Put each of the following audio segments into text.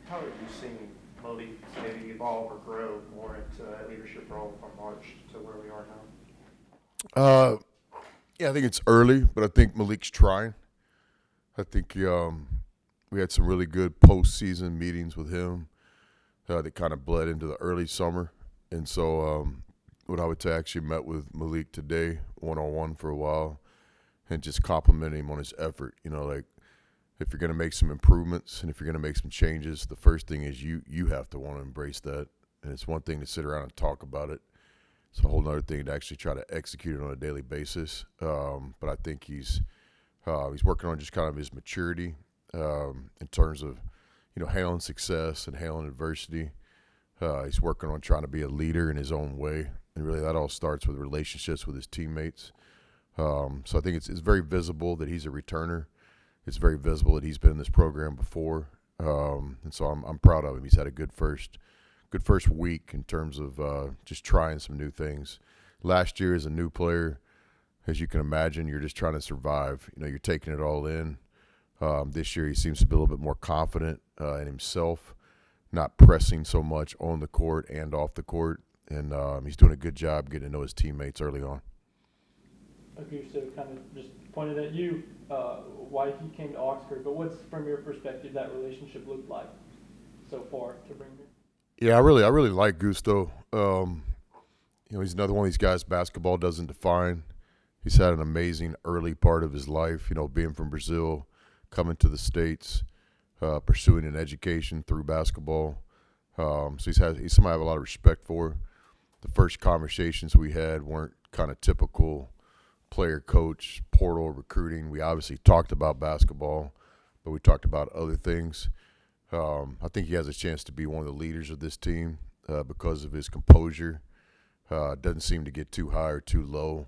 How have you seen Malik maybe evolve or grow more into a leadership role from March to where we are now? Uh, yeah, I think it's early, but I think Malik's trying. I think we had some really good postseason meetings with him that kind of bled into the early summer. And so, what I would say, I actually met with Malik today, one on one for a while, and just complimented him on his effort. Like if you're going to make some improvements and if you're going to make some changes, the first thing is you have to want to embrace that. And it's one thing to sit around and talk about it. It's a whole other thing to actually try to execute it on a daily basis. But I think he's working on just kind of his maturity in terms of handling success and handling adversity. He's working on trying to be a leader in his own way, and really that all starts with relationships with his teammates. So I think it's very visible that he's a returner. It's very visible that he's been in this program before, and so I'm proud of him. He's had a good first week in terms of just trying some new things. Last year as a new player, as you can imagine, you're just trying to survive. You're taking it all in. This year he seems to be a little bit more confident in himself, not pressing so much on the court and off the court, and he's doing a good job getting to know his teammates early on. Augusto kind of just pointed at you why he came to Oxford, but what's from your perspective that relationship looked like so far to bring here? Yeah, I really like Gusto. He's another one of these guys basketball doesn't define. He's had an amazing early part of his life. Being from Brazil, coming to the States, pursuing an education through basketball. So he's somebody I have a lot of respect for. The first conversations we had weren't kind of typical player coach portal recruiting. We obviously talked about basketball, but we talked about other things. I think he has a chance to be one of the leaders of this team because of his composure. Doesn't seem to get too high or too low.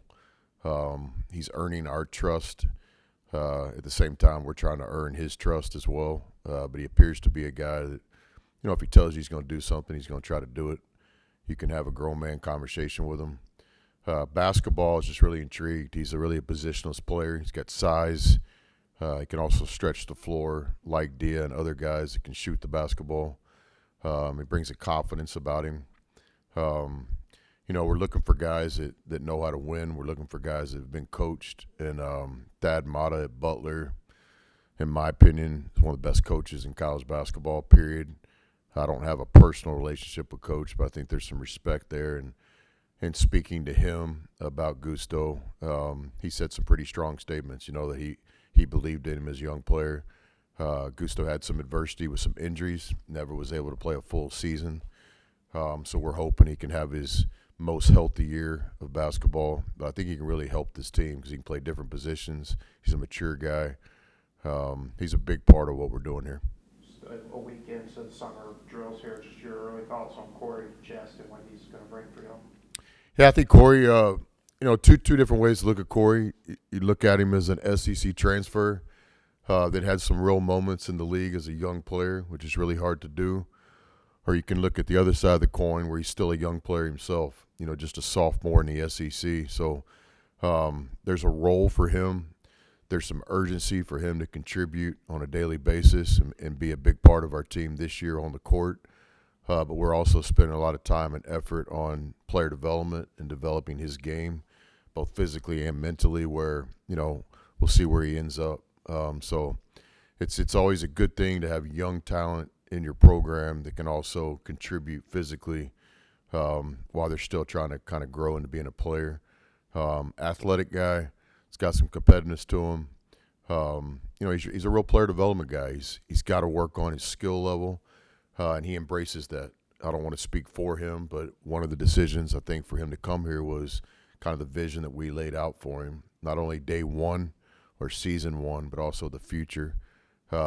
He's earning our trust. At the same time, we're trying to earn his trust as well. But he appears to be a guy that, if he tells you he's going to do something, he's going to try to do it. You can have a grown man conversation with him. Basketball is just really intrigued. He's really a positionless player. He's got size. He can also stretch the floor like Dia and other guys that can shoot the basketball. He brings a confidence about him. We're looking for guys that know how to win. We're looking for guys that have been coached. And Thad Matta at Butler, in my opinion, is one of the best coaches in college basketball, period. I don't have a personal relationship with Coach, but I think there's some respect there. And speaking to him about Gusto, he said some pretty strong statements, that he believed in him as a young player. Gusto had some adversity with some injuries, never was able to play a full season. So we're hoping he can have his most healthy year of basketball. But I think he can really help this team because he can play different positions. He's a mature guy. He's a big part of what we're doing here. Just a week into the summer drills here, just your early thoughts on Corey Chest and what he's going to bring for you. Yeah, I think Corey, two different ways to look at Corey. You look at him as an SEC transfer that had some real moments in the league as a young player, which is really hard to do. Or you can look at the other side of the coin where he's still a young player himself, just a sophomore in the SEC. So there's a role for him. There's some urgency for him to contribute on a daily basis and be a big part of our team this year on the court. But we're also spending a lot of time and effort on player development and developing his game, both physically and mentally, where, we'll see where he ends up. So it's always a good thing to have young talent in your program that can also contribute physically while they're still trying to kind of grow into being a player. Athletic guy. He's got some competitiveness to him. He's a real player development guy. He's got to work on his skill level. And he embraces that. I don't want to speak for him, but one of the decisions I think for him to come here was kind of the vision that we laid out for him, not only day one or season one, but also the future.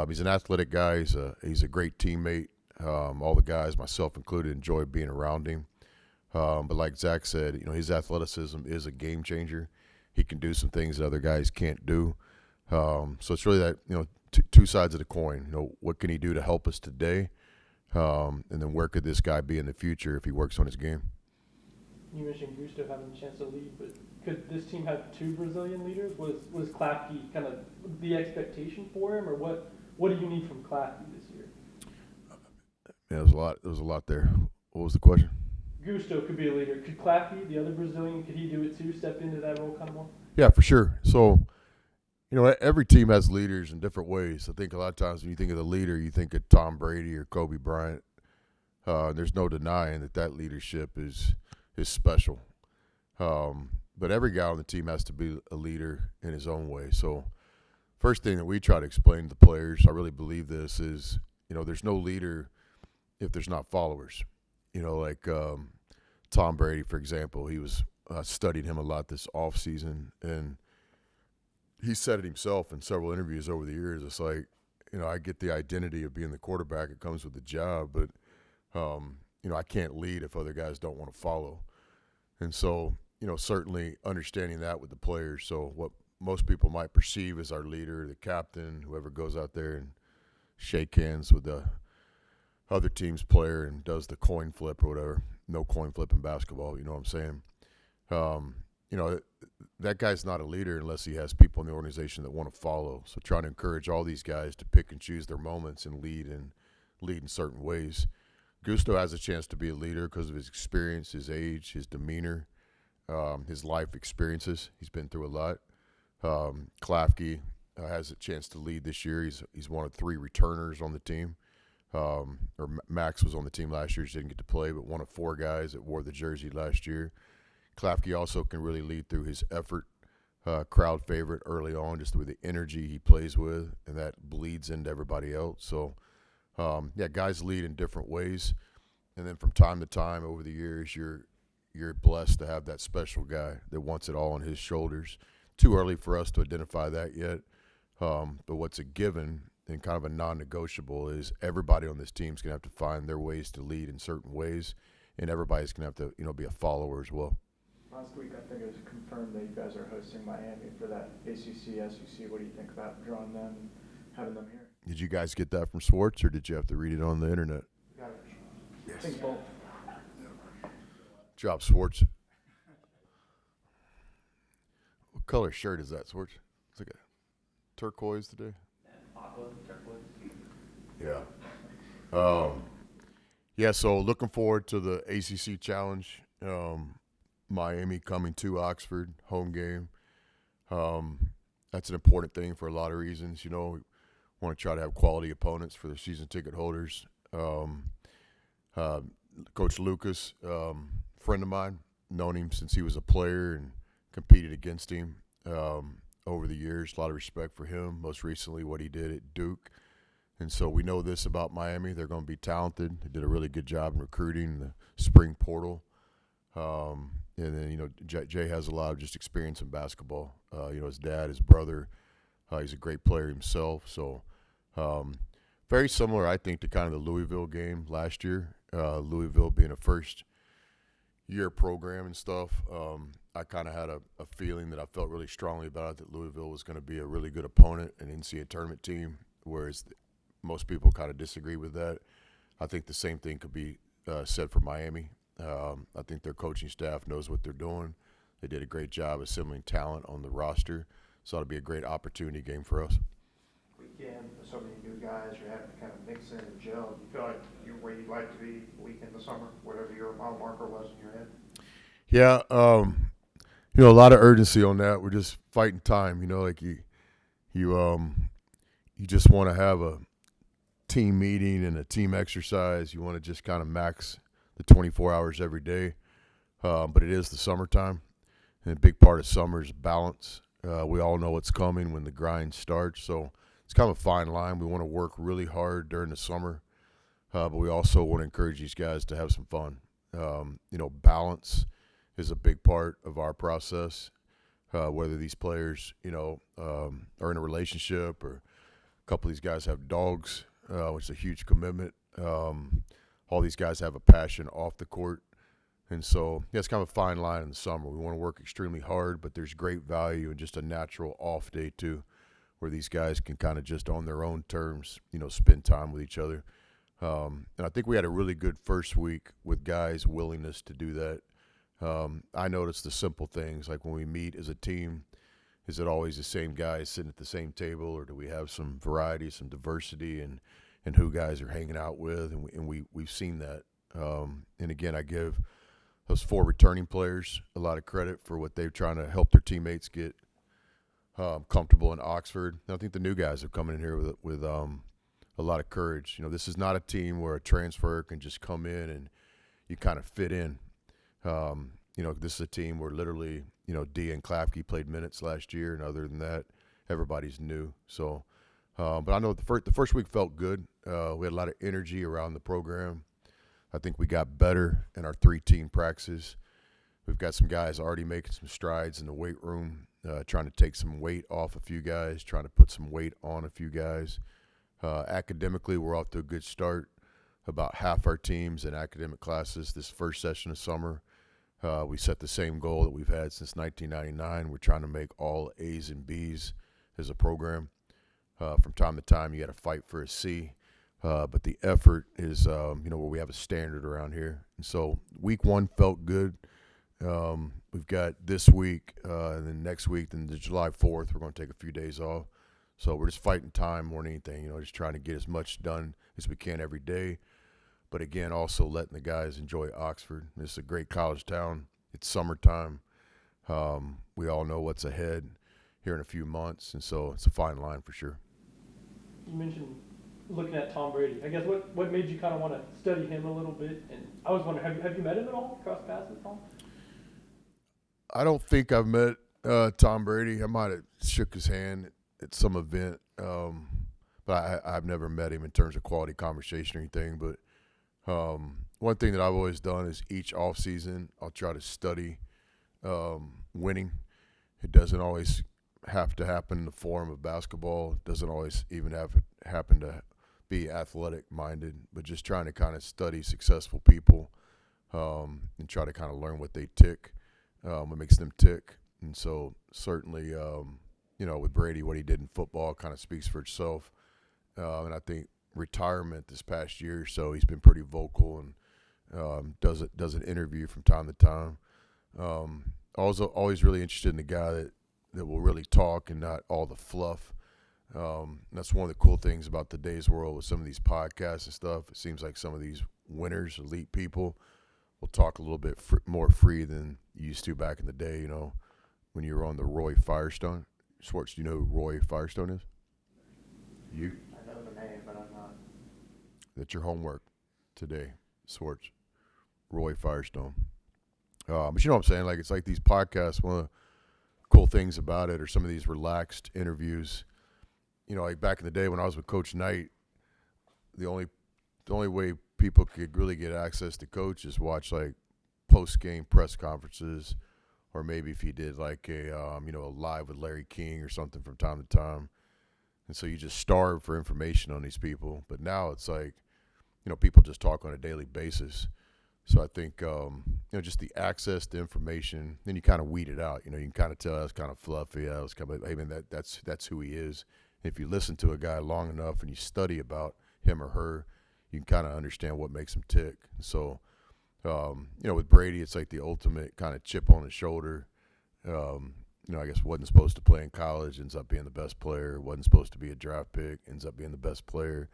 He's an athletic guy. He's a great teammate. All the guys, myself included, enjoy being around him. But like Zach said, his athleticism is a game changer. He can do some things that other guys can't do. So it's really that, two sides of the coin. What can he do to help us today? And then where could this guy be in the future if he works on his game? You mentioned Gusto having a chance to lead, but could this team have two Brazilian leaders? Was Klafke kind of the expectation for him, or what do you need from Klafke this year? Yeah, there was a lot there. What was the question? Gusto could be a leader. Could Claffey, the other Brazilian, could he do it too? Step into that role kind of more. Yeah, for sure. So, every team has leaders in different ways. I think a lot of times when you think of the leader, you think of Tom Brady or Kobe Bryant. There's no denying that leadership is special. But every guy on the team has to be a leader in his own way. So, first thing that we try to explain to the players, I really believe this, is, there's no leader if there's not followers. Like Tom Brady, for example, he was studied him a lot this off season, and he said it himself in several interviews over the years. It's like, I get the identity of being the quarterback. It comes with the job, but I can't lead if other guys don't want to follow. And so, certainly understanding that with the players. So what most people might perceive as our leader, the captain, whoever goes out there and shake hands with the other team's player and does the coin flip or whatever. No coin flip in basketball, you know what I'm saying? That guy's not a leader unless he has people in the organization that want to follow. So trying to encourage all these guys to pick and choose their moments and lead in certain ways. Gusto has a chance to be a leader because of his experience, his age, his demeanor, his life experiences. He's been through a lot. Klafke has a chance to lead this year. He's one of 3 returners on the team. Or Max was on the team last year, just didn't get to play, but one of 4 guys that wore the jersey last year. Klafke also can really lead through his effort, crowd favorite early on, just with the energy he plays with, and that bleeds into everybody else. So, guys lead in different ways, and then from time to time over the years, you're blessed to have that special guy that wants it all on his shoulders. Too early for us to identify that yet, but what's a given and kind of a non-negotiable is everybody on this team's gonna have to find their ways to lead in certain ways, and everybody's gonna have to be a follower as well. Last week, I think it was confirmed that you guys are hosting Miami for that ACC, SEC. What do you think about drawing them and having them here? Did you guys get that from Swartz, or did you have to read it on the internet? Got it. I think both. Job, Swartz. What color shirt is that, Swartz? It's like a turquoise today. Aqua, turquoise. Yeah. So looking forward to the ACC Challenge. Miami coming to Oxford, home game. That's an important thing for a lot of reasons. We want to try to have quality opponents for the season ticket holders. Coach Lucas, friend of mine, known him since he was a player and competed against him over the years. A lot of respect for him. Most recently, what he did at Duke. And so we know this about Miami. They're going to be talented. They did a really good job in recruiting the spring portal. And then, Jay has a lot of just experience in basketball. His dad, his brother, he's a great player himself. So very similar, I think, to kind of the Louisville game last year. Louisville being a first-year program and stuff. I kind of had a feeling that I felt really strongly about it, that Louisville was going to be a really good opponent, an NCAA tournament team, whereas most people kind of disagree with that. I think the same thing could be said for Miami. I think their coaching staff knows what they're doing. They did a great job assembling talent on the roster, so it'll be a great opportunity game for us. Weekend, so many new guys, you're having to kind of mix in and gel. You feel like you're where you'd like to be a week in the summer, whatever your mile marker was in your head? Yeah, a lot of urgency on that. We're just fighting time. Like you just want to have a team meeting and a team exercise. You want to just kind of max the 24 hours every day. But it is the summertime, and a big part of summer is balance. We all know what's coming when the grind starts, so it's kind of a fine line. We want to work really hard during the summer, but we also want to encourage these guys to have some fun. Balance is a big part of our process, whether these players, are in a relationship, or a couple of these guys have dogs, which is a huge commitment. All these guys have a passion off the court. And so, it's kind of a fine line in the summer. We want to work extremely hard, but there's great value in just a natural off day too, where these guys can kind of just on their own terms, spend time with each other. And I think we had a really good first week with guys' willingness to do that. I noticed the simple things, like when we meet as a team, is it always the same guys sitting at the same table, or do we have some variety, some diversity? And and who guys are hanging out with, and we've seen that. And again, I give those 4 returning players a lot of credit for what they're trying to help their teammates get comfortable in Oxford. And I think the new guys are coming in here with a lot of courage. You know, this is not a team where a transfer can just come in and you kind of fit in. You know, this is a team where literally, you know, D and Klafke played minutes last year, and other than that, everybody's new. So, but I know the first week felt good. We had a lot of energy around the program. I think we got better in our 3-team practices. We've got some guys already making some strides in the weight room, trying to take some weight off a few guys, trying to put some weight on a few guys. Academically, we're off to a good start. About half our teams in academic classes this first session of summer. We set the same goal that we've had since 1999. We're trying to make all A's and B's as a program. From time to time, you got to fight for a C. But the effort is, you know, where we have a standard around here. And so week 1 felt good. We've got this week, and then next week, then the July 4th, we're going to take a few days off. So we're just fighting time more than anything, you know, just trying to get as much done as we can every day. But again, also letting the guys enjoy Oxford. It's a great college town. It's summertime. We all know what's ahead here in a few months, and so it's a fine line for sure. You mentioned looking at Tom Brady. I guess what made you kind of want to study him a little bit? And I was wondering, have you met him at all? Crossed paths with Tom? I don't think I've met Tom Brady. I might have shook his hand at some event, but I've never met him in terms of quality conversation or anything. But one thing that I've always done is each off season I'll try to study winning. It doesn't always have to happen in the form of basketball. It doesn't always even happen to be athletic minded, but just trying to kind of study successful people and try to kind of learn what they tick, what makes them tick. And so certainly, you know, with Brady, what he did in football kind of speaks for itself. And I think retirement this past year or so, he's been pretty vocal and does an interview from time to time. Also, always really interested in the guy that will really talk and not all the fluff. That's one of the cool things about today's world with some of these podcasts and stuff. It seems like some of these winners, elite people, will talk a little bit more free than you used to back in the day, you know, when you were on the Roy Firestone. Schwartz, do you know who Roy Firestone is? You? I know the name, but I'm not. That's your homework today, Schwartz. Roy Firestone. But you know what I'm saying? Like, it's like these podcasts, one of the cool things about it are some of these relaxed interviews. You know, like back in the day when I was with Coach Knight, the only way people could really get access to Coach is watch like post-game press conferences, or maybe if he did like a you know, a live with Larry King or something from time to time. And so you just starve for information on these people. But now it's like, you know, people just talk on a daily basis. So I think, you know, just the access to information, then you kind of weed it out. You know, you can kind of tell that's kind of fluffy. I was kind of, I mean, that's who he is. If you listen to a guy long enough and you study about him or her, you can kind of understand what makes him tick. So, you know, with Brady, it's like the ultimate kind of chip on his shoulder. You know, I guess wasn't supposed to play in college, ends up being the best player. Wasn't supposed to be a draft pick, ends up being the best player.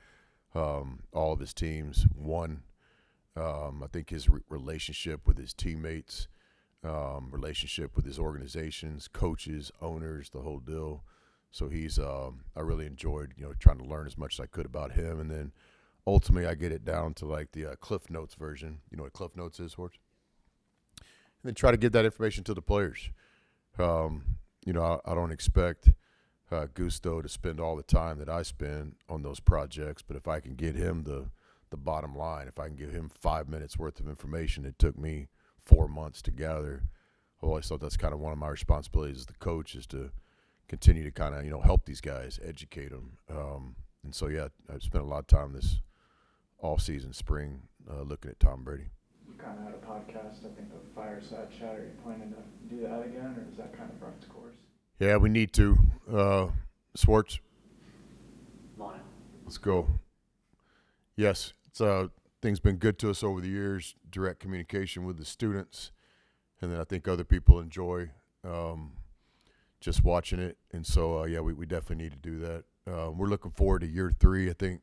All of his teams won. I think his relationship with his teammates, relationship with his organizations, coaches, owners, the whole deal. So he's, I really enjoyed, you know, trying to learn as much as I could about him. And then ultimately I get it down to like the Cliff Notes version. You know what Cliff Notes is, Horst? And then try to get that information to the players. You know, I don't expect Gusto to spend all the time that I spend on those projects, but if I can get him the bottom line, if I can give him 5 minutes worth of information it took me 4 months to gather, I've always thought that's kind of one of my responsibilities as the coach, is to continue to kind of, you know, help these guys, educate them. And so, yeah, I've spent a lot of time this off-season spring looking at Tom Brady. You kind of had a podcast, I think, the Fireside Chat. Are you planning to do that again, or is that kind of run its course? Yeah, we need to. Schwartz? Let's go. Yes, it's things been good to us over the years, direct communication with the students, and then I think other people enjoy just watching it. And so, yeah, we definitely need to do that. We're looking forward to year 3. I think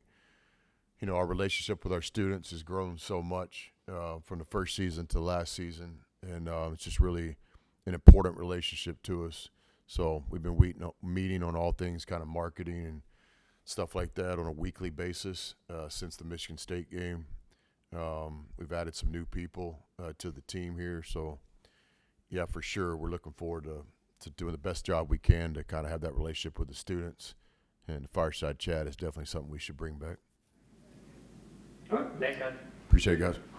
you know, our relationship with our students has grown so much from the first season to last season, and it's just really an important relationship to us. So we've been meeting on all things kind of marketing and stuff like that on a weekly basis since the Michigan State game. We've added some new people to the team here, so yeah, for sure, we're looking forward to doing the best job we can to kind of have that relationship with the students. And the fireside chat is definitely something we should bring back. All right, thanks, guys. Appreciate it, guys.